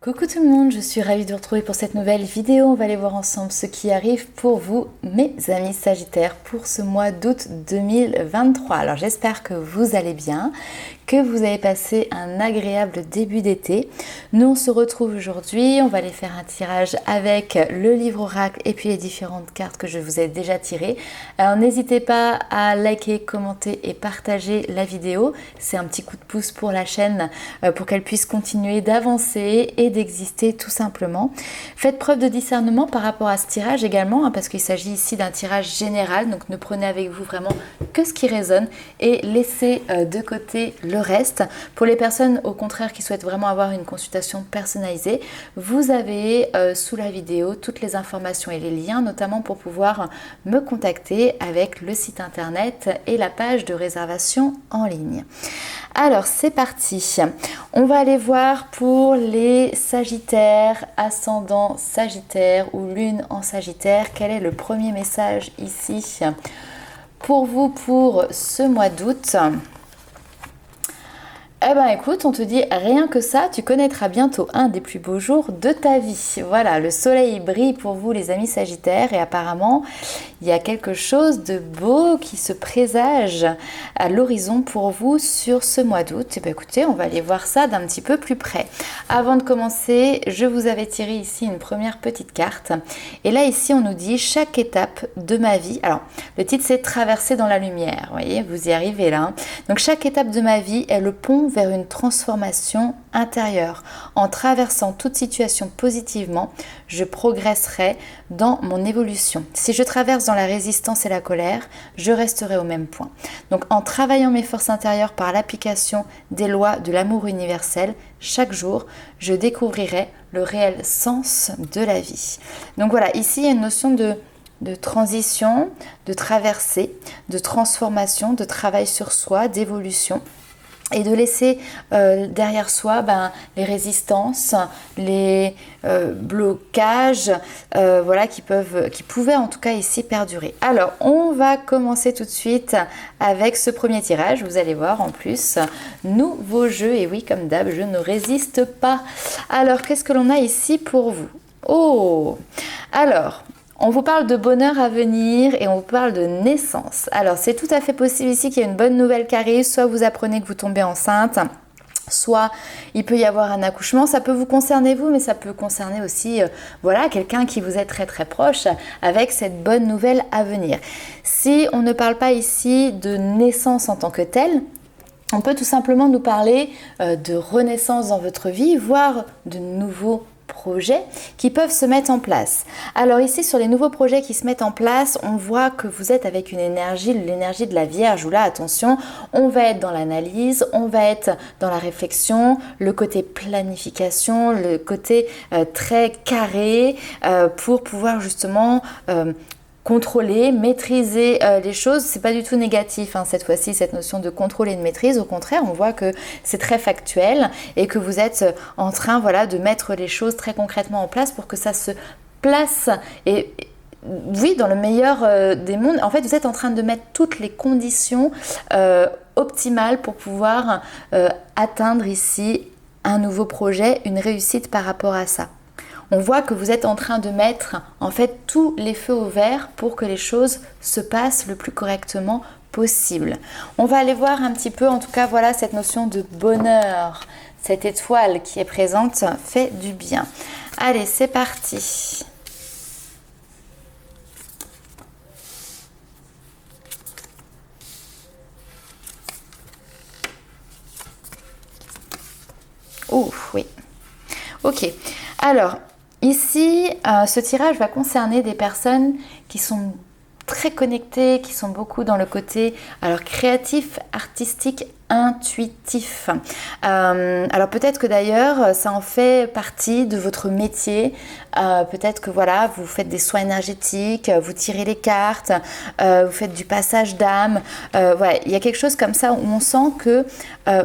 Coucou tout le monde, je suis ravie de vous retrouver pour cette nouvelle vidéo. On va aller voir ensemble ce qui arrive pour vous, mes amis Sagittaires, pour ce mois d'août 2023. Alors j'espère que vous allez bien, que vous avez passé un agréable début d'été. Nous on se retrouve aujourd'hui, on va aller faire un tirage avec le livre oracle et puis les différentes cartes que je vous ai déjà tirées. Alors n'hésitez pas à liker, commenter et partager la vidéo. C'est un petit coup de pouce pour la chaîne pour qu'elle puisse continuer d'avancer et d'exister tout simplement. Faites preuve de discernement par rapport à ce tirage également, parce qu'il s'agit ici d'un tirage général, donc ne prenez avec vous vraiment que ce qui résonne et laissez de côté le reste. Pour les personnes au contraire qui souhaitent vraiment avoir une consultation personnalisée, vous avez sous la vidéo toutes les informations et les liens, notamment pour pouvoir me contacter avec le site internet et la page de réservation en ligne. Alors c'est parti, on va aller voir pour les Sagittaires, ascendant Sagittaire ou lune en Sagittaire, quel est le premier message ici pour vous pour ce mois d'août. Eh ben écoute, on te dit rien que ça, tu connaîtras bientôt un des plus beaux jours de ta vie. Voilà, le soleil brille pour vous les amis Sagittaires et apparemment il y a quelque chose de beau qui se présage à l'horizon pour vous sur ce mois d'août. Eh ben écoutez, on va aller voir ça d'un petit peu plus près. Avant de commencer, je vous avais tiré ici une première petite carte. Et là ici on nous dit chaque étape de ma vie. Alors le titre c'est Traverser dans la lumière. Vous voyez, vous y arrivez là. Donc chaque étape de ma vie est le pont vers une transformation intérieure. En traversant toute situation positivement, je progresserai dans mon évolution. Si je traverse dans la résistance et la colère, je resterai au même point. Donc en travaillant mes forces intérieures par l'application des lois de l'amour universel, chaque jour, je découvrirai le réel sens de la vie. Donc voilà, ici il y a une notion de transition, de traversée, de transformation, de travail sur soi, d'évolution. Et de laisser derrière soi les résistances, les blocages voilà, qui pouvaient en tout cas ici perdurer. Alors on va commencer tout de suite avec ce premier tirage. Vous allez voir en plus, nouveau jeu. Et oui, comme d'hab, je ne résiste pas. Alors qu'est-ce que l'on a ici pour vous? Oh, alors on vous parle de bonheur à venir et on vous parle de naissance. Alors c'est tout à fait possible ici qu'il y ait une bonne nouvelle qui arrive, soit vous apprenez que vous tombez enceinte, soit il peut y avoir un accouchement. Ça peut vous concerner vous, mais ça peut concerner aussi voilà, quelqu'un qui vous est très très proche avec cette bonne nouvelle à venir. Si on ne parle pas ici de naissance en tant que telle, on peut tout simplement nous parler de renaissance dans votre vie, voire de nouveaux projets qui peuvent se mettre en place. Alors ici sur les nouveaux projets qui se mettent en place, on voit que vous êtes avec une énergie, l'énergie de la Vierge, où là attention, on va être dans l'analyse, on va être dans la réflexion, le côté planification, le côté très carré pour pouvoir justement contrôler, maîtriser les choses. C'est pas du tout négatif cette fois-ci, cette notion de contrôle et de maîtrise. Au contraire, on voit que c'est très factuel et que vous êtes en train de mettre les choses très concrètement en place pour que ça se place et oui, dans le meilleur des mondes. En fait, vous êtes en train de mettre toutes les conditions optimales pour pouvoir atteindre ici un nouveau projet, une réussite par rapport à ça. On voit que vous êtes en train de mettre en fait tous les feux au vert pour que les choses se passent le plus correctement possible. On va aller voir un petit peu, en tout cas voilà, cette notion de bonheur, cette étoile qui est présente fait du bien. Allez, c'est parti. Oh oui. Ok. Alors, ici, ce tirage va concerner des personnes qui sont très connectées, qui sont beaucoup dans le côté créatif, artistique, intuitif. Alors peut-être que d'ailleurs, ça en fait partie de votre métier. Peut-être que voilà, vous faites des soins énergétiques, vous tirez les cartes, vous faites du passage d'âme. Ouais, il y a quelque chose comme ça où on sent que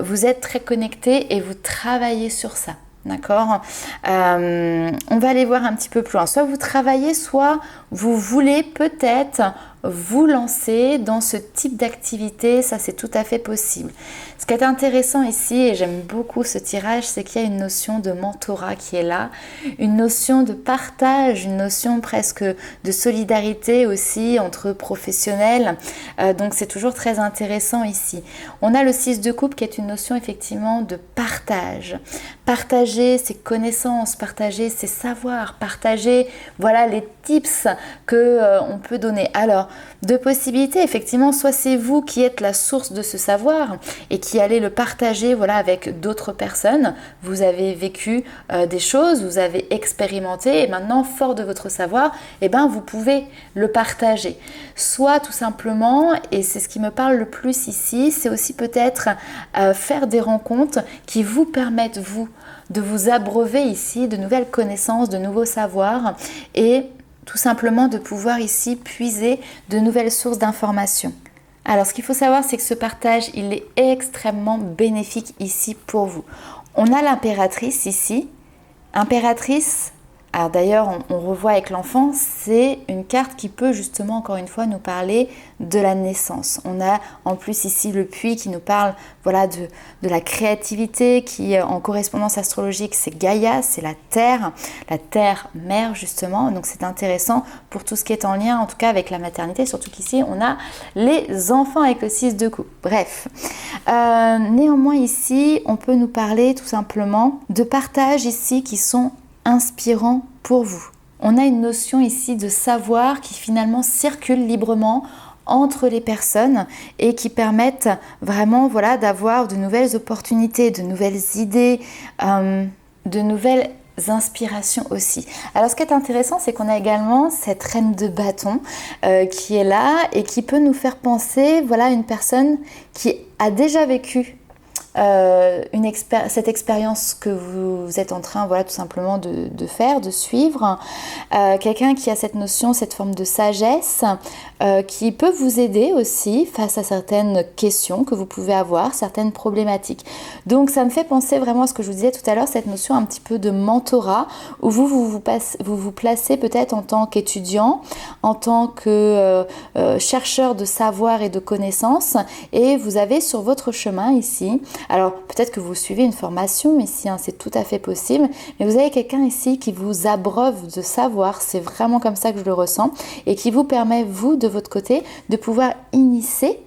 vous êtes très connecté et vous travaillez sur ça. D'accord, on va aller voir un petit peu plus loin. Soit vous travaillez, soit vous voulez peut-être vous lancer dans ce type d'activité, ça c'est tout à fait possible. Ce qui est intéressant ici, et j'aime beaucoup ce tirage, c'est qu'il y a une notion de mentorat qui est là, une notion de partage, une notion presque de solidarité aussi entre professionnels. Donc c'est toujours très intéressant ici. On a le 6 de coupe qui est une notion effectivement de partage. Partager ses connaissances, partager ses savoirs, partager voilà les tips que on peut donner. Alors, deux possibilités, effectivement, soit c'est vous qui êtes la source de ce savoir et qui allez le partager voilà, avec d'autres personnes. Vous avez vécu des choses, vous avez expérimenté et maintenant, fort de votre savoir, eh ben, vous pouvez le partager. Soit tout simplement, et c'est ce qui me parle le plus ici, c'est aussi peut-être faire des rencontres qui vous permettent, vous, de vous abreuver ici de nouvelles connaissances, de nouveaux savoirs et tout simplement de pouvoir ici puiser de nouvelles sources d'informations. Alors ce qu'il faut savoir, c'est que ce partage, il est extrêmement bénéfique ici pour vous. On a l'impératrice ici. Impératrice, alors d'ailleurs on revoit avec l'enfant, c'est une carte qui peut justement encore une fois nous parler de la naissance. On a en plus ici le puits qui nous parle voilà, de la créativité qui en correspondance astrologique c'est Gaïa, c'est la terre mère justement, donc c'est intéressant pour tout ce qui est en lien en tout cas avec la maternité, surtout qu'ici on a les enfants avec le 6 de coupe. Bref, néanmoins ici on peut nous parler tout simplement de partages ici qui sont inspirants pour vous. On a une notion ici de savoir qui finalement circule librement entre les personnes et qui permettent vraiment voilà, d'avoir de nouvelles opportunités, de nouvelles idées, de nouvelles inspirations aussi. Alors ce qui est intéressant, c'est qu'on a également cette reine de bâton qui est là et qui peut nous faire penser voilà, à une personne qui a déjà vécu cette expérience que vous êtes en train voilà, tout simplement de faire, de suivre. Quelqu'un qui a cette notion, cette forme de sagesse qui peut vous aider aussi face à certaines questions que vous pouvez avoir, certaines problématiques. Donc ça me fait penser vraiment à ce que je vous disais tout à l'heure, cette notion un petit peu de mentorat où vous placez peut-être en tant qu'étudiant, en tant que chercheur de savoir et de connaissances et vous avez sur votre chemin ici. Alors peut-être que vous suivez une formation ici, hein, c'est tout à fait possible, mais vous avez quelqu'un ici qui vous abreuve de savoir, c'est vraiment comme ça que je le ressens, et qui vous permet, vous, de votre côté, de pouvoir initier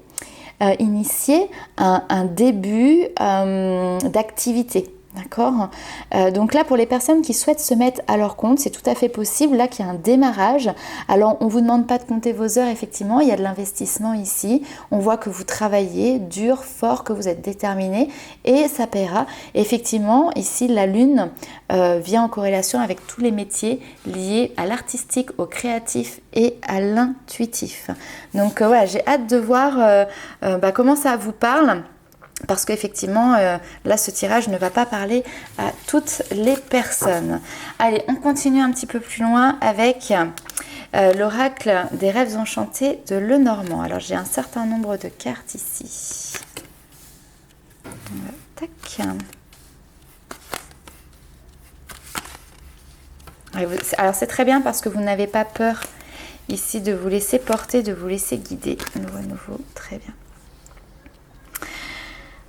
un début d'activité. D'accord ? Donc là, pour les personnes qui souhaitent se mettre à leur compte, c'est tout à fait possible, là qu'il y a un démarrage. Alors, on ne vous demande pas de compter vos heures, effectivement, il y a de l'investissement ici. On voit que vous travaillez dur, fort, que vous êtes déterminé et ça paiera. Et effectivement, ici, la lune vient en corrélation avec tous les métiers liés à l'artistique, au créatif et à l'intuitif. Donc, voilà, j'ai hâte de voir comment ça vous parle. Parce qu'effectivement, là, ce tirage ne va pas parler à toutes les personnes. Allez, on continue un petit peu plus loin avec l'oracle des rêves enchantés de Lenormand. Alors, j'ai un certain nombre de cartes ici. Tac. Alors, c'est très bien parce que vous n'avez pas peur ici de vous laisser porter, de vous laisser guider. Nouveau, très bien.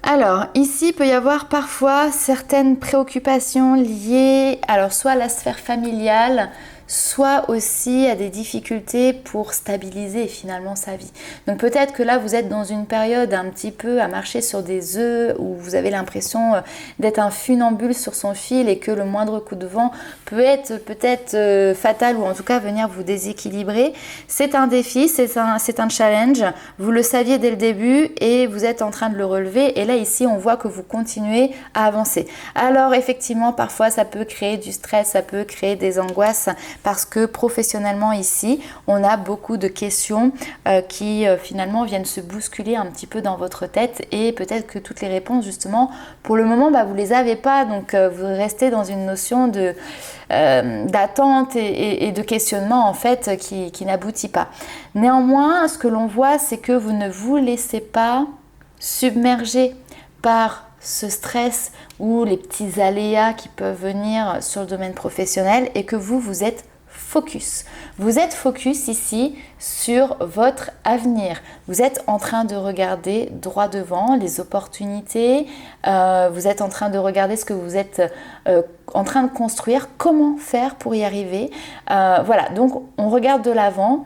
Alors, ici, il peut y avoir parfois certaines préoccupations liées, alors soit à la sphère familiale, soit aussi à des difficultés pour stabiliser finalement sa vie. Donc peut-être que là, vous êtes dans une période un petit peu à marcher sur des œufs où vous avez l'impression d'être un funambule sur son fil et que le moindre coup de vent peut être peut-être fatal ou en tout cas venir vous déséquilibrer. C'est un défi, c'est un challenge. Vous le saviez dès le début et vous êtes en train de le relever. Et là, ici, on voit que vous continuez à avancer. Alors effectivement, parfois, ça peut créer du stress, ça peut créer des angoisses parce que professionnellement ici, on a beaucoup de questions qui finalement viennent se bousculer un petit peu dans votre tête et peut-être que toutes les réponses justement, pour le moment, vous les avez pas, donc vous restez dans une notion d'attente et de questionnement en fait qui n'aboutit pas. Néanmoins, ce que l'on voit, c'est que vous ne vous laissez pas submerger par ce stress ou les petits aléas qui peuvent venir sur le domaine professionnel et que vous êtes focus. Vous êtes focus ici sur votre avenir. Vous êtes en train de regarder droit devant les opportunités. Vous êtes en train de regarder ce que vous êtes en train de construire, comment faire pour y arriver. Voilà, donc on regarde de l'avant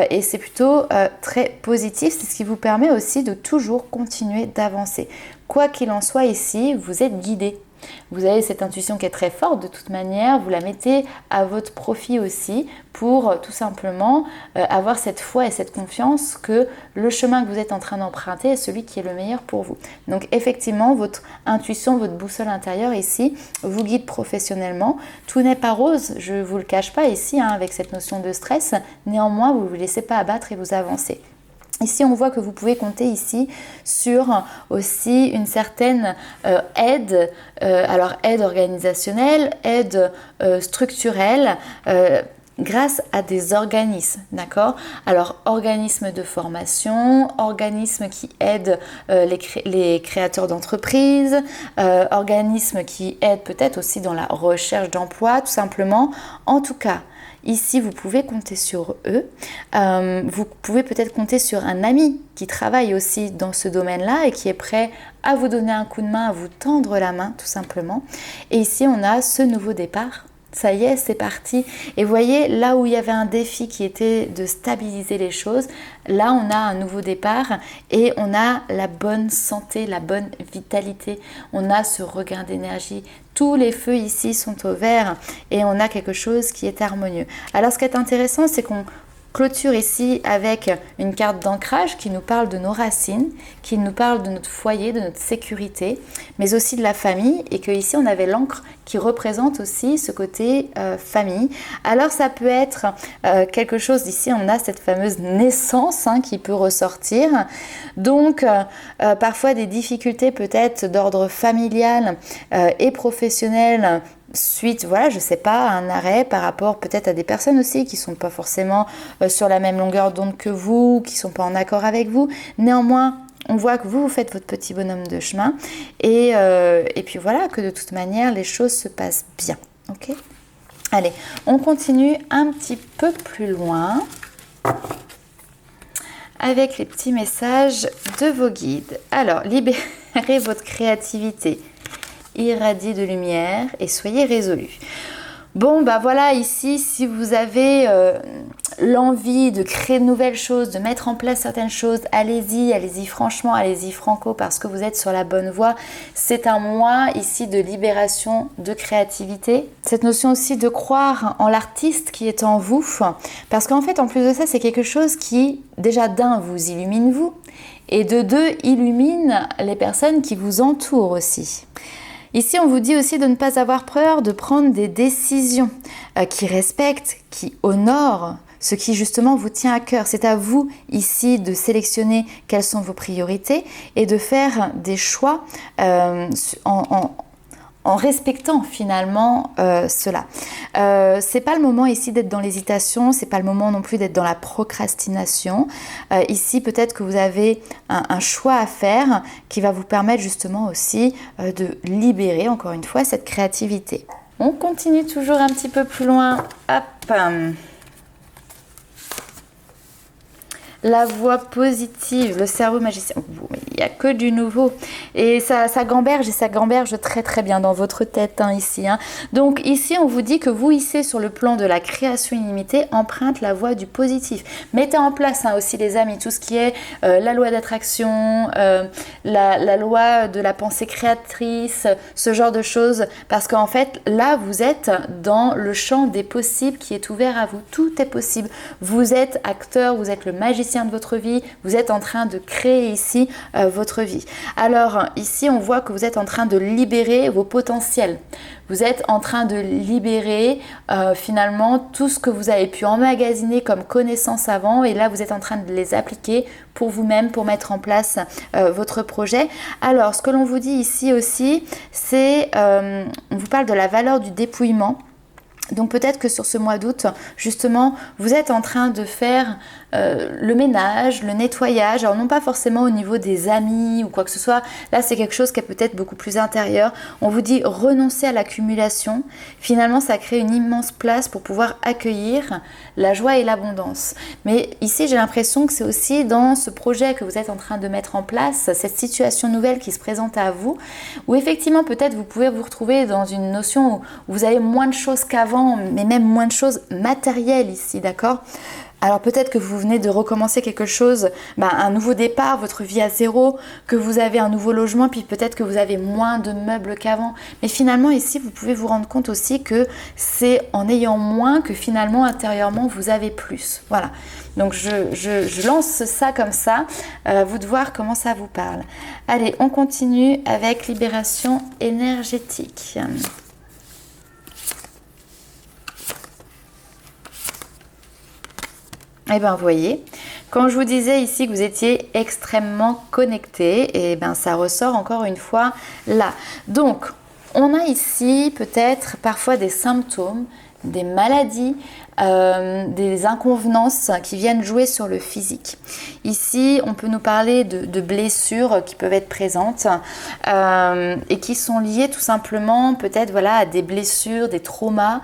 et c'est plutôt très positif. C'est ce qui vous permet aussi de toujours continuer d'avancer. Quoi qu'il en soit ici, vous êtes guidé. Vous avez cette intuition qui est très forte de toute manière, vous la mettez à votre profit aussi pour tout simplement avoir cette foi et cette confiance que le chemin que vous êtes en train d'emprunter est celui qui est le meilleur pour vous. Donc effectivement, votre intuition, votre boussole intérieure ici vous guide professionnellement. Tout n'est pas rose, je ne vous le cache pas ici avec cette notion de stress, néanmoins vous ne vous laissez pas abattre et vous avancez. Ici, on voit que vous pouvez compter ici sur aussi une certaine aide, alors aide organisationnelle, aide structurelle, grâce à des organismes, d'accord? Alors, organismes de formation, organismes qui aident les créateurs d'entreprises, organismes qui aident peut-être aussi dans la recherche d'emploi, tout simplement. En tout cas, ici, vous pouvez compter sur eux. Vous pouvez peut-être compter sur un ami qui travaille aussi dans ce domaine-là et qui est prêt à vous donner un coup de main, à vous tendre la main, tout simplement. Et ici, on a ce nouveau départ. Ça y est, c'est parti. Et voyez, là où il y avait un défi qui était de stabiliser les choses, là, on a un nouveau départ et on a la bonne santé, la bonne vitalité. On a ce regain d'énergie. Tous les feux ici sont au vert et on a quelque chose qui est harmonieux. Alors, ce qui est intéressant, c'est qu'on clôture ici avec une carte d'ancrage qui nous parle de nos racines, qui nous parle de notre foyer, de notre sécurité, mais aussi de la famille, et que ici on avait l'encre qui représente aussi ce côté famille. Alors ça peut être quelque chose, ici on a cette fameuse naissance qui peut ressortir, donc parfois des difficultés peut-être d'ordre familial et professionnel, suite, voilà, je sais pas, un arrêt par rapport peut-être à des personnes aussi qui sont pas forcément sur la même longueur d'onde que vous, qui sont pas en accord avec vous. Néanmoins, on voit que vous faites votre petit bonhomme de chemin et puis voilà, que de toute manière, les choses se passent bien. Ok ? Allez, on continue un petit peu plus loin avec les petits messages de vos guides. Alors, libérez votre créativité. Irradie de lumière et soyez résolus. Bon, bah voilà, ici, si vous avez l'envie de créer de nouvelles choses, de mettre en place certaines choses, allez-y franchement, allez-y franco, parce que vous êtes sur la bonne voie. C'est un mois ici de libération, de créativité. Cette notion aussi de croire en l'artiste qui est en vous, parce qu'en fait, en plus de ça, c'est quelque chose qui, déjà d'un, vous illumine vous, et de deux, illumine les personnes qui vous entourent aussi. Ici, on vous dit aussi de ne pas avoir peur de prendre des décisions qui respectent, qui honorent ce qui justement vous tient à cœur. C'est à vous ici de sélectionner quelles sont vos priorités et de faire des choix en respectant finalement cela. C'est pas le moment ici d'être dans l'hésitation, c'est pas le moment non plus d'être dans la procrastination. Ici, peut-être que vous avez un choix à faire qui va vous permettre justement aussi de libérer encore une fois cette créativité. On continue toujours un petit peu plus loin. Hop. La voix positive, le cerveau magicien. Il n'y a que du nouveau. Et ça gamberge, et ça gamberge très très bien dans votre tête ici. Donc ici, on vous dit que vous, ici, sur le plan de la création illimitée, emprunte la voie du positif. Mettez en place aussi, les amis, tout ce qui est la loi d'attraction, la loi de la pensée créatrice, ce genre de choses. Parce qu'en fait, là, vous êtes dans le champ des possibles qui est ouvert à vous. Tout est possible. Vous êtes acteur, vous êtes le magicien de votre vie, vous êtes en train de créer ici votre vie. Alors ici, on voit que vous êtes en train de libérer vos potentiels. Vous êtes en train de libérer finalement tout ce que vous avez pu emmagasiner comme connaissances avant, et là vous êtes en train de les appliquer pour vous-même, pour mettre en place votre projet. Alors ce que l'on vous dit ici aussi, c'est on vous parle de la valeur du dépouillement. Donc peut-être que sur ce mois d'août, justement, vous êtes en train de faire le ménage, le nettoyage, alors non pas forcément au niveau des amis ou quoi que ce soit, là c'est quelque chose qui est peut-être beaucoup plus intérieur. On vous dit renoncer à l'accumulation, finalement ça crée une immense place pour pouvoir accueillir la joie et l'abondance. Mais ici j'ai l'impression que c'est aussi dans ce projet que vous êtes en train de mettre en place, cette situation nouvelle qui se présente à vous, où effectivement peut-être vous pouvez vous retrouver dans une notion où vous avez moins de choses qu'avant, mais même moins de choses matérielles ici, d'accord ? Alors peut-être que vous venez de recommencer quelque chose, un nouveau départ, votre vie à zéro, que vous avez un nouveau logement, puis peut-être que vous avez moins de meubles qu'avant. Mais finalement ici, vous pouvez vous rendre compte aussi que c'est en ayant moins que finalement intérieurement vous avez plus. Voilà. Donc je lance ça comme ça, vous de voir comment ça vous parle. Allez, on continue avec libération énergétique. Eh bien, vous voyez, quand je vous disais ici que vous étiez extrêmement connecté, et bien ça ressort encore une fois là. Donc, on a ici peut-être parfois des symptômes, des maladies, des inconvenances qui viennent jouer sur le physique. Ici, on peut nous parler de blessures qui peuvent être présentes et qui sont liées tout simplement peut-être voilà, à des blessures, des traumas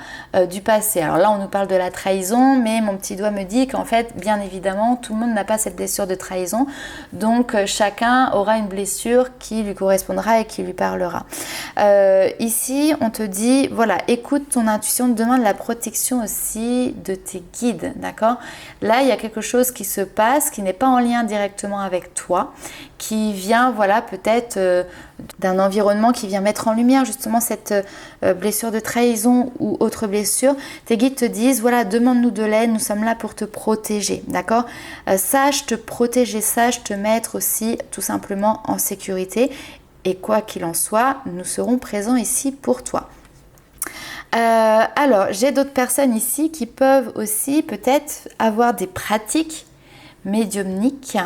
du passé. Alors là, on nous parle de la trahison, mais mon petit doigt me dit qu'en fait, bien évidemment, tout le monde n'a pas cette blessure de trahison. Donc, chacun aura une blessure qui lui correspondra et qui lui parlera. Ici, on te dit, voilà, écoute ton intuition, demande la protection aussi de tes guides, d'accord? Là, il y a quelque chose qui se passe qui n'est pas en lien directement avec toi, qui vient, voilà, peut-être d'un environnement qui vient mettre en lumière justement cette blessure de trahison ou autre blessure. Tes guides te disent, voilà, demande-nous de l'aide, nous sommes là pour te protéger, d'accord? Sache te protéger, sache te mettre aussi tout simplement en sécurité. Et quoi qu'il en soit, nous serons présents ici pour toi. Alors, j'ai d'autres personnes ici qui peuvent aussi peut-être avoir des pratiques médiumniques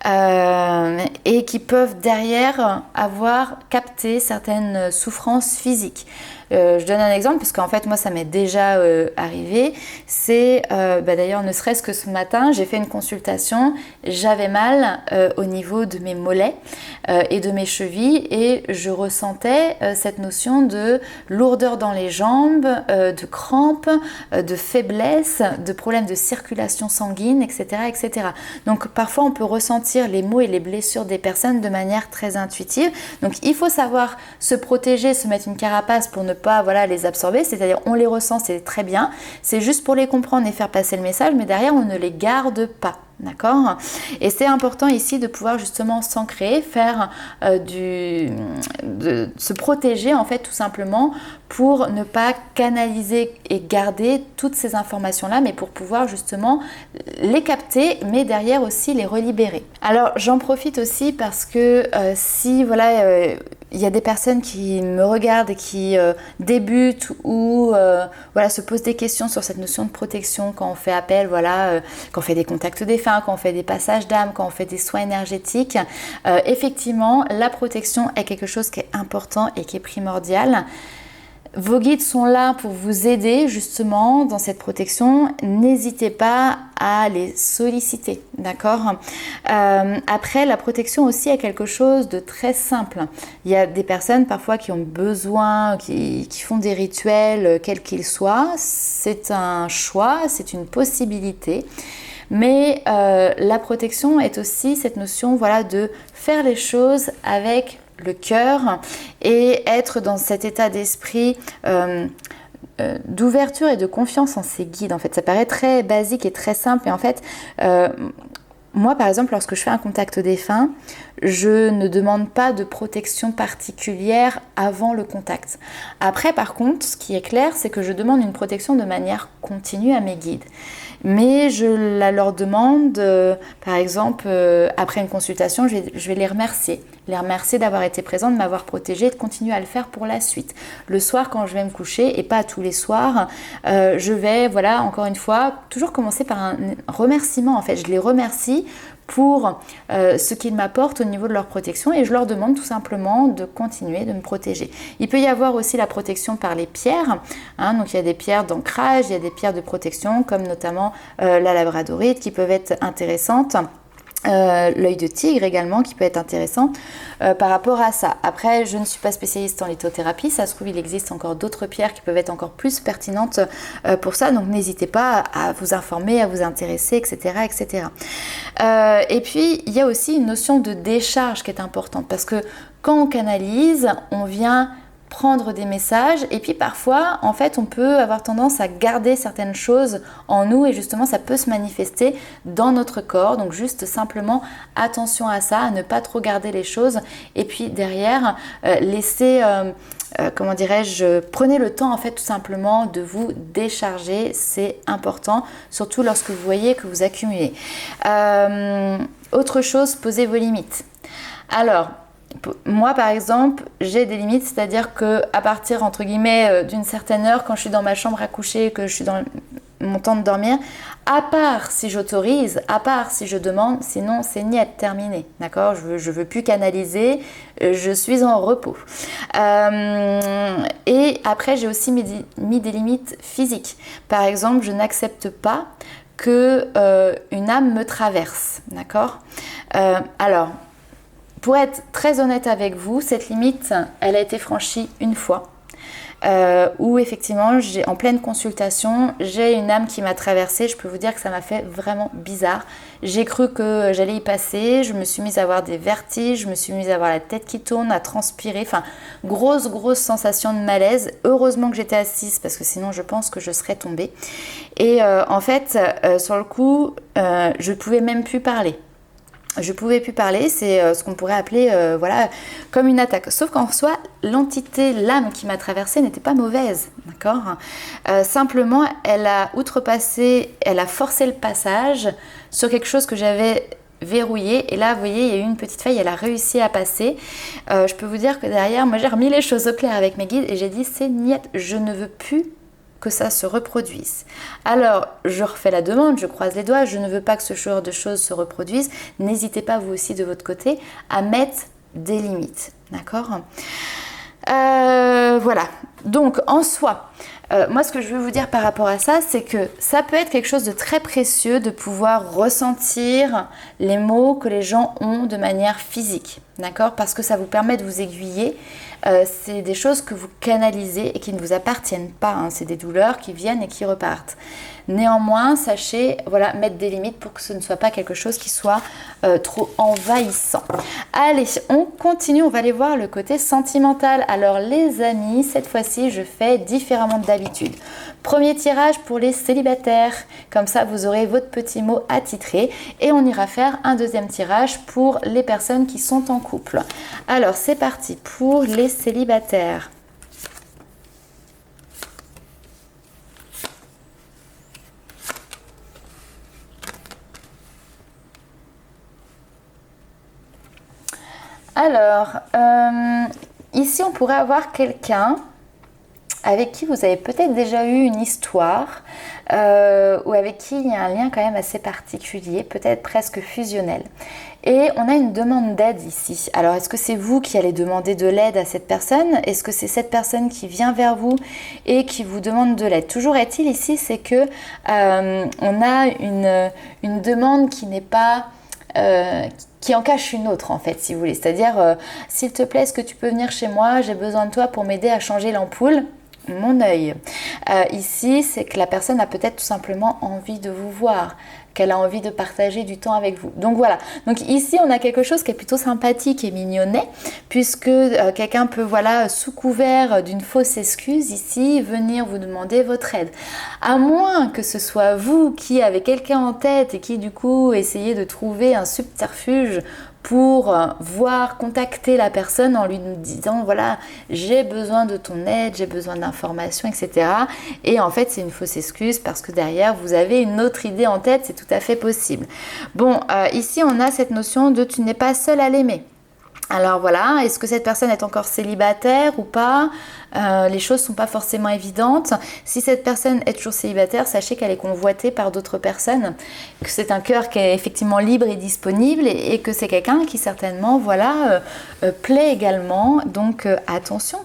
et qui peuvent derrière avoir capté certaines souffrances physiques. Je donne un exemple parce qu'en fait moi ça m'est déjà arrivé, c'est d'ailleurs ne serait-ce que ce matin j'ai fait une consultation, j'avais mal au niveau de mes mollets et de mes chevilles et je ressentais cette notion de lourdeur dans les jambes, de crampes, de faiblesse, de problèmes de circulation sanguine, etc., etc. Donc parfois on peut ressentir les maux et les blessures des personnes de manière très intuitive, donc il faut savoir se protéger, se mettre une carapace pour ne pas les absorber, c'est-à-dire on les ressent, c'est très bien, c'est juste pour les comprendre et faire passer le message, mais derrière on ne les garde pas. D'accord? Et c'est important ici de pouvoir justement s'ancrer, faire se protéger en fait tout simplement pour ne pas canaliser et garder toutes ces informations-là, mais pour pouvoir justement les capter, mais derrière aussi les relibérer. Alors j'en profite aussi parce que si voilà il y a des personnes qui me regardent et qui débutent ou se posent des questions sur cette notion de protection quand on fait appel, quand on fait des contacts défunts, quand on fait des passages d'âme, quand on fait des soins énergétiques. Effectivement, la protection est quelque chose qui est important et qui est primordial. Vos guides sont là pour vous aider justement dans cette protection. N'hésitez pas à les solliciter, d'accord? Après, la protection aussi est quelque chose de très simple. Il y a des personnes parfois qui ont besoin, qui font des rituels, quels qu'ils soient. C'est un choix, c'est une possibilité. Mais la protection est aussi cette notion de faire les choses avec le cœur et être dans cet état d'esprit d'ouverture et de confiance en ses guides. En fait, ça paraît très basique et très simple. Et en fait, moi, par exemple, lorsque je fais un contact défunt, je ne demande pas de protection particulière avant le contact. Après, par contre, ce qui est clair, c'est que je demande une protection de manière continue à mes guides. Mais je la leur demande, par exemple, après une consultation, je vais les remercier d'avoir été présents, de m'avoir protégée, de continuer à le faire pour la suite. Le soir, quand je vais me coucher, et pas tous les soirs, je vais, encore une fois, toujours commencer par un remerciement. En fait, je les remercie pour ce qu'ils m'apportent au niveau de leur protection et je leur demande tout simplement de continuer de me protéger. Il peut y avoir aussi la protection par les pierres, hein, donc il y a des pierres d'ancrage, il y a des pierres de protection comme notamment la labradorite qui peuvent être intéressantes. L'œil de tigre également qui peut être intéressant par rapport à ça. Après, je ne suis pas spécialiste en lithothérapie, ça se trouve il existe encore d'autres pierres qui peuvent être encore plus pertinentes pour ça, donc n'hésitez pas à vous informer, à vous intéresser, etc. etc. Et puis, il y a aussi une notion de décharge qui est importante parce que quand on canalise, on vient prendre des messages et puis parfois en fait on peut avoir tendance à garder certaines choses en nous et justement ça peut se manifester dans notre corps, donc juste simplement attention à ça, à ne pas trop garder les choses et puis derrière laissez comment dirais-je, prenez le temps en fait tout simplement de vous décharger, c'est important, surtout lorsque vous voyez que vous accumulez. Autre chose, posez vos limites. Alors moi par exemple j'ai des limites, c'est-à-dire que à partir entre guillemets d'une certaine heure, quand je suis dans ma chambre à coucher, que je suis dans mon temps de dormir, à part si j'autorise, à part si je demande, sinon c'est niet, terminé, d'accord, je veux plus canaliser, je suis en repos. Et après j'ai aussi mis des limites physiques. Par exemple, je n'accepte pas que une âme me traverse, d'accord. Alors pour être très honnête avec vous, cette limite, elle a été franchie une fois. Où effectivement, en pleine consultation, j'ai une âme qui m'a traversée. Je peux vous dire que ça m'a fait vraiment bizarre. J'ai cru que j'allais y passer. Je me suis mise à avoir des vertiges. Je me suis mise à avoir la tête qui tourne, à transpirer. Enfin, grosse sensation de malaise. Heureusement que j'étais assise parce que sinon, je pense que je serais tombée. Et en fait, sur le coup, je ne pouvais même plus parler. Je pouvais plus parler, c'est ce qu'on pourrait appeler voilà, comme une attaque. Sauf qu'en soi, l'entité, l'âme qui m'a traversée n'était pas mauvaise, d'accord. Simplement, elle a outrepassé, elle a forcé le passage sur quelque chose que j'avais verrouillé. Et là, vous voyez, il y a eu une petite faille, elle a réussi à passer. Je peux vous dire que derrière, moi j'ai remis les choses au clair avec mes guides et j'ai dit, c'est niet, je ne veux plus que ça se reproduise. Alors, je refais la demande, je croise les doigts, je ne veux pas que ce genre de choses se reproduisent. N'hésitez pas, vous aussi, de votre côté, à mettre des limites. D'accord ? Voilà. Donc, en soi, moi, ce que je veux vous dire par rapport à ça, c'est que ça peut être quelque chose de très précieux de pouvoir ressentir les mots que les gens ont de manière physique. D'accord ? Parce que ça vous permet de vous aiguiller. C'est des choses que vous canalisez et qui ne vous appartiennent pas, hein. C'est des douleurs qui viennent et qui repartent. Néanmoins, sachez, voilà, mettre des limites pour que ce ne soit pas quelque chose qui soit trop envahissant. Allez, on continue, on va aller voir le côté sentimental. Alors les amis, cette fois-ci, je fais différemment d'habitude. Premier tirage pour les célibataires, comme ça vous aurez votre petit mot attitré et on ira faire un deuxième tirage pour les personnes qui sont en couple. Alors c'est parti pour les célibataires. Alors, ici on pourrait avoir quelqu'un avec qui vous avez peut-être déjà eu une histoire ou avec qui il y a un lien quand même assez particulier, peut-être presque fusionnel. Et on a une demande d'aide ici. Alors, est-ce que c'est vous qui allez demander de l'aide à cette personne ? Est-ce que c'est cette personne qui vient vers vous et qui vous demande de l'aide ? Toujours est-il ici, c'est que on a une demande qui n'est pas... qui en cache une autre en fait, si vous voulez. C'est-à-dire, s'il te plaît, est-ce que tu peux venir chez moi ? J'ai besoin de toi pour m'aider à changer l'ampoule. Mon œil. Ici, c'est que la personne a peut-être tout simplement envie de vous voir, qu'elle a envie de partager du temps avec vous. Donc voilà. Donc ici, on a quelque chose qui est plutôt sympathique et mignonnet, puisque quelqu'un peut, voilà, sous couvert d'une fausse excuse, ici, venir vous demander votre aide. À moins que ce soit vous qui avez quelqu'un en tête et qui, du coup, essayez de trouver un subterfuge pour contacter la personne en lui disant voilà, j'ai besoin de ton aide, j'ai besoin d'informations, etc. Et en fait, c'est une fausse excuse parce que derrière, vous avez une autre idée en tête, c'est tout à fait possible. Bon, ici, on a cette notion de tu n'es pas seul à l'aimer. Alors voilà, est-ce que cette personne est encore célibataire ou pas? Les choses ne sont pas forcément évidentes. Si cette personne est toujours célibataire, sachez qu'elle est convoitée par d'autres personnes, que c'est un cœur qui est effectivement libre et disponible et que c'est quelqu'un qui certainement plaît également. Donc attention.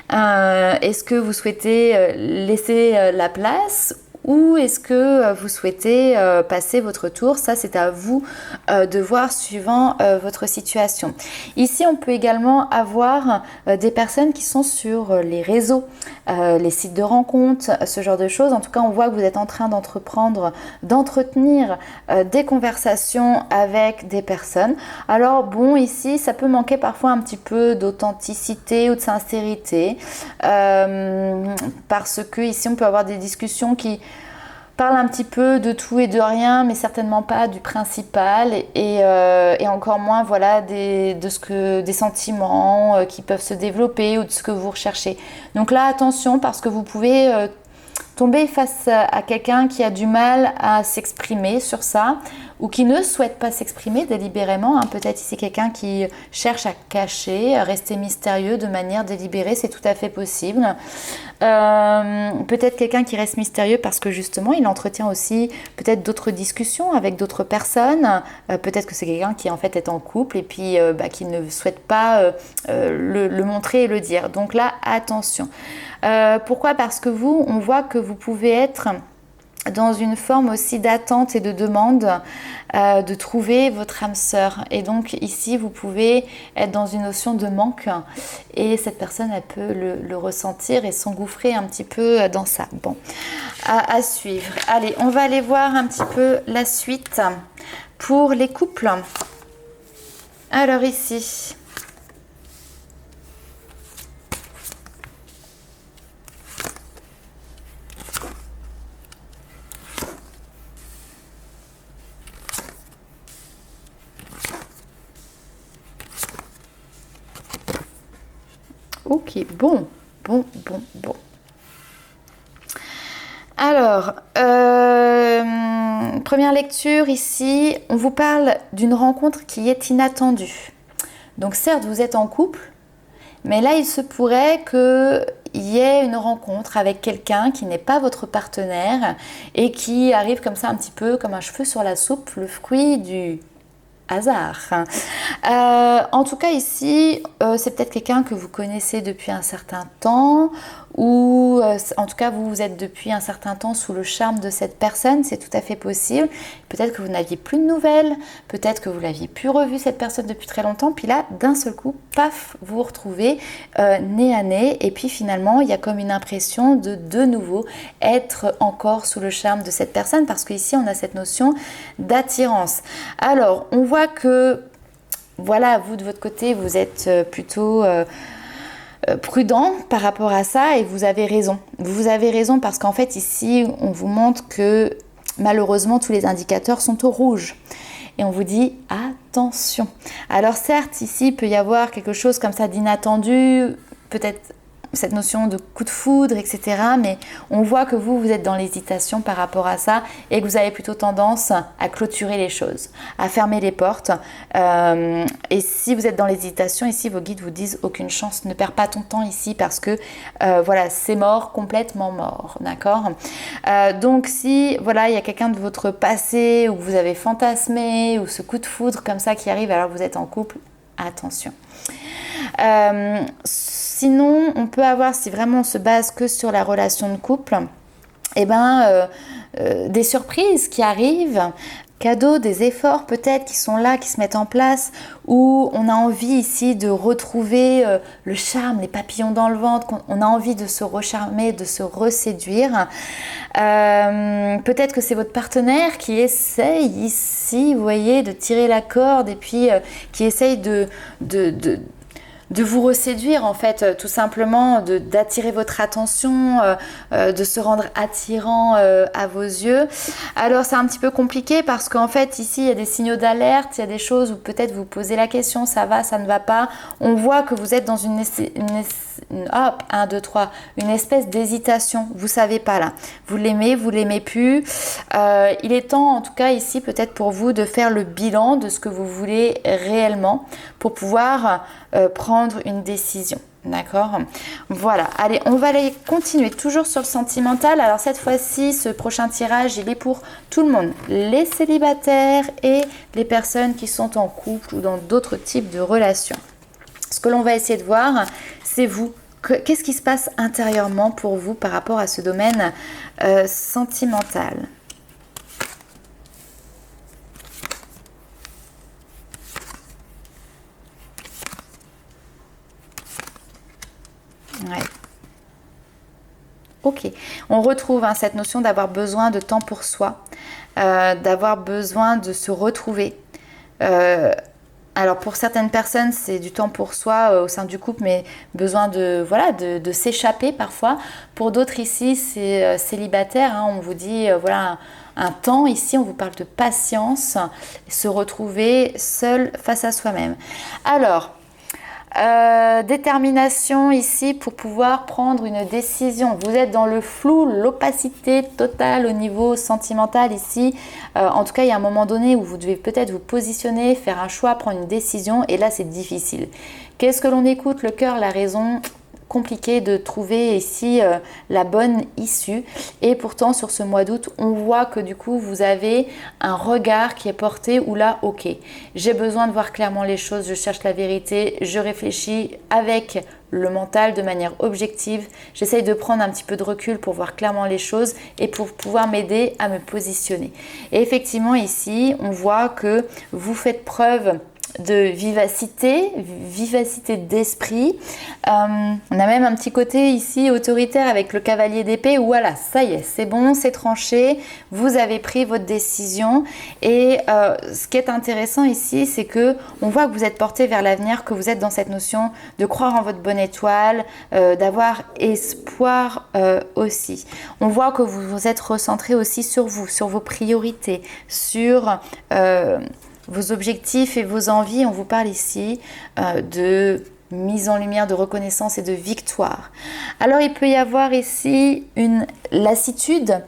Est-ce que vous souhaitez laisser la place ou est-ce que vous souhaitez passer votre tour? Ça, c'est à vous de voir suivant votre situation. Ici, on peut également avoir des personnes qui sont sur les réseaux, les sites de rencontres, ce genre de choses. En tout cas, on voit que vous êtes en train d'entretenir des conversations avec des personnes. Alors bon, ici, ça peut manquer parfois un petit peu d'authenticité ou de sincérité parce que ici, on peut avoir des discussions qui parle un petit peu de tout et de rien, mais certainement pas du principal et encore moins des sentiments qui peuvent se développer ou de ce que vous recherchez. Donc là, attention parce que vous pouvez tomber face à quelqu'un qui a du mal à s'exprimer sur ça ou qui ne souhaite pas s'exprimer délibérément. Peut-être ici quelqu'un qui cherche à cacher, à rester mystérieux de manière délibérée, c'est tout à fait possible. Peut-être quelqu'un qui reste mystérieux parce que justement il entretient aussi peut-être d'autres discussions avec d'autres personnes. Peut-être que c'est quelqu'un qui en fait est en couple et puis qui ne souhaite pas le montrer et le dire. Donc là, attention. Pourquoi? Parce que on voit que vous pouvez être dans une forme aussi d'attente et de demande de trouver votre âme sœur. Et donc ici, vous pouvez être dans une notion de manque et cette personne, elle peut le ressentir et s'engouffrer un petit peu dans ça. Bon, à suivre. Allez, on va aller voir un petit peu la suite pour les couples. Alors ici... Ok, bon. Alors, première lecture ici, on vous parle d'une rencontre qui est inattendue. Donc certes, vous êtes en couple, mais là, il se pourrait qu'il y ait une rencontre avec quelqu'un qui n'est pas votre partenaire et qui arrive comme ça un petit peu comme un cheveu sur la soupe, le fruit du hasard. En tout cas ici, c'est peut-être quelqu'un que vous connaissez depuis un certain temps ou en tout cas vous êtes depuis un certain temps sous le charme de cette personne, c'est tout à fait possible. Peut-être que vous n'aviez plus de nouvelles, peut-être que vous l'aviez plus revue cette personne depuis très longtemps, puis là d'un seul coup, paf, vous vous retrouvez nez à nez et puis finalement il y a comme une impression de nouveau être encore sous le charme de cette personne parce qu'ici on a cette notion d'attirance. Alors on voit que voilà, vous de votre côté vous êtes plutôt prudent par rapport à ça et vous avez raison. Vous avez raison parce qu'en fait ici on vous montre que malheureusement tous les indicateurs sont au rouge. Et on vous dit attention. Alors certes ici il peut y avoir quelque chose comme ça d'inattendu, peut-être cette notion de coup de foudre, etc. Mais on voit que vous êtes dans l'hésitation par rapport à ça et que vous avez plutôt tendance à clôturer les choses, à fermer les portes. Et si vous êtes dans l'hésitation, ici vos guides vous disent aucune chance, ne perds pas ton temps ici parce que voilà, c'est mort, complètement mort, d'accord? Donc si voilà, il y a quelqu'un de votre passé ou que vous avez fantasmé ou ce coup de foudre comme ça qui arrive alors que vous êtes en couple, attention. Sinon, on peut avoir, si vraiment on se base que sur la relation de couple, des surprises qui arrivent, cadeaux, des efforts peut-être qui sont là, qui se mettent en place, où on a envie ici de retrouver le charme, les papillons dans le ventre, on a envie de se recharmer, de se reséduire. Peut-être que c'est votre partenaire qui essaye ici, vous voyez, de tirer la corde et puis qui essaye de de vous reséduire en fait, tout simplement, d'attirer votre attention, de se rendre attirant à vos yeux. Alors c'est un petit peu compliqué parce qu'en fait ici il y a des signaux d'alerte, il y a des choses où peut-être vous posez la question, ça va, ça ne va pas. On voit que vous êtes dans une espèce d'hésitation, vous savez pas là. Vous l'aimez plus. Il est temps en tout cas ici peut-être pour vous de faire le bilan de ce que vous voulez réellement pour pouvoir prendre une décision. D'accord? Voilà. Allez, on va aller continuer toujours sur le sentimental. Alors cette fois-ci, ce prochain tirage, il est pour tout le monde. Les célibataires et les personnes qui sont en couple ou dans d'autres types de relations. Ce que l'on va essayer de voir, c'est vous. Qu'est-ce qui se passe intérieurement pour vous par rapport à ce domaine sentimental? Ouais. Ok, on retrouve cette notion d'avoir besoin de temps pour soi, d'avoir besoin de se retrouver. Alors pour certaines personnes, c'est du temps pour soi au sein du couple, mais besoin de s'échapper parfois. Pour d'autres ici, c'est célibataire. On vous dit voilà un temps ici, on vous parle de patience, se retrouver seul face à soi-même. Alors, détermination ici pour pouvoir prendre une décision. Vous êtes dans le flou, l'opacité totale au niveau sentimental ici. En tout cas, il y a un moment donné où vous devez peut-être vous positionner, faire un choix, prendre une décision. Et là, c'est difficile. Qu'est-ce que l'on écoute? Le cœur, la raison? Compliqué de trouver ici la bonne issue. Et pourtant, sur ce mois d'août, on voit que du coup, vous avez un regard qui est porté où là, ok, j'ai besoin de voir clairement les choses, je cherche la vérité, je réfléchis avec le mental de manière objective. J'essaye de prendre un petit peu de recul pour voir clairement les choses et pour pouvoir m'aider à me positionner. Et effectivement, ici, on voit que vous faites preuve de vivacité d'esprit. On a même un petit côté ici autoritaire avec le cavalier d'épée où voilà, ça y est, c'est bon, c'est tranché, vous avez pris votre décision. Et ce qui est intéressant ici, c'est que on voit que vous êtes porté vers l'avenir, que vous êtes dans cette notion de croire en votre bonne étoile, d'avoir espoir aussi. On voit que vous vous êtes recentré aussi sur vous, sur vos priorités, sur vos objectifs et vos envies. On vous parle ici de mise en lumière, de reconnaissance et de victoire. Alors il peut y avoir ici une lassitude,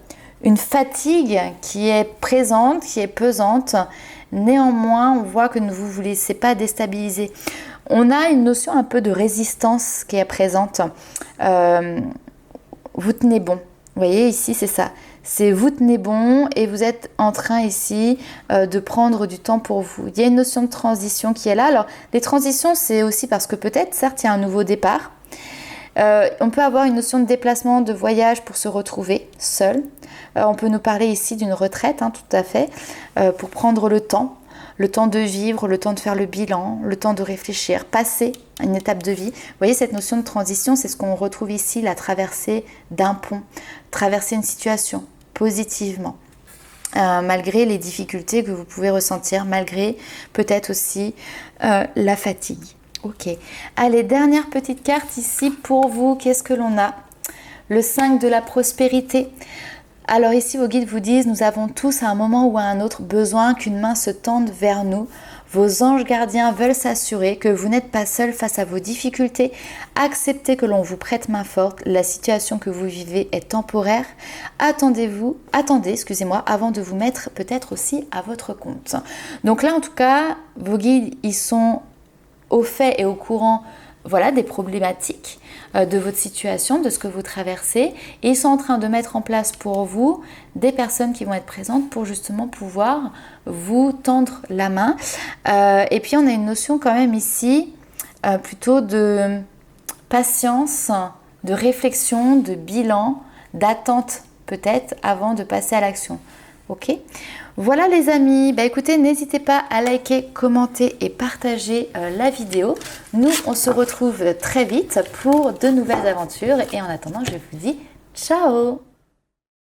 une fatigue qui est présente, qui est pesante. Néanmoins, on voit que ne vous laissez pas déstabiliser. On a une notion un peu de résistance qui est présente. Vous tenez bon. Vous voyez, ici, c'est ça. C'est vous tenez bon et vous êtes en train ici de prendre du temps pour vous. Il y a une notion de transition qui est là. Alors, les transitions, c'est aussi parce que peut-être, certes, il y a un nouveau départ. On peut avoir une notion de déplacement, de voyage pour se retrouver seul. On peut nous parler ici d'une retraite, tout à fait, pour prendre le temps de vivre, le temps de faire le bilan, le temps de réfléchir, passer une étape de vie. Vous voyez, cette notion de transition, c'est ce qu'on retrouve ici, la traversée d'un pont, traverser une situation positivement, malgré les difficultés que vous pouvez ressentir, malgré peut-être aussi la fatigue. Ok, allez, dernière petite carte ici pour vous, qu'est-ce que l'on a? Le 5 de la prospérité. Alors ici, vos guides vous disent, nous avons tous à un moment ou à un autre besoin qu'une main se tende vers nous. Vos anges gardiens veulent s'assurer que vous n'êtes pas seul face à vos difficultés. Acceptez que l'on vous prête main forte. La situation que vous vivez est temporaire. Attendez, avant de vous mettre peut-être aussi à votre compte. Donc là, en tout cas, vos guides, ils sont au fait et au courant des problématiques de votre situation, de ce que vous traversez, et ils sont en train de mettre en place pour vous des personnes qui vont être présentes pour justement pouvoir vous tendre la main. Et puis on a une notion quand même ici plutôt de patience, de réflexion, de bilan, d'attente peut-être avant de passer à l'action. Ok, voilà les amis, écoutez, n'hésitez pas à liker, commenter et partager la vidéo. Nous, on se retrouve très vite pour de nouvelles aventures et en attendant, je vous dis ciao.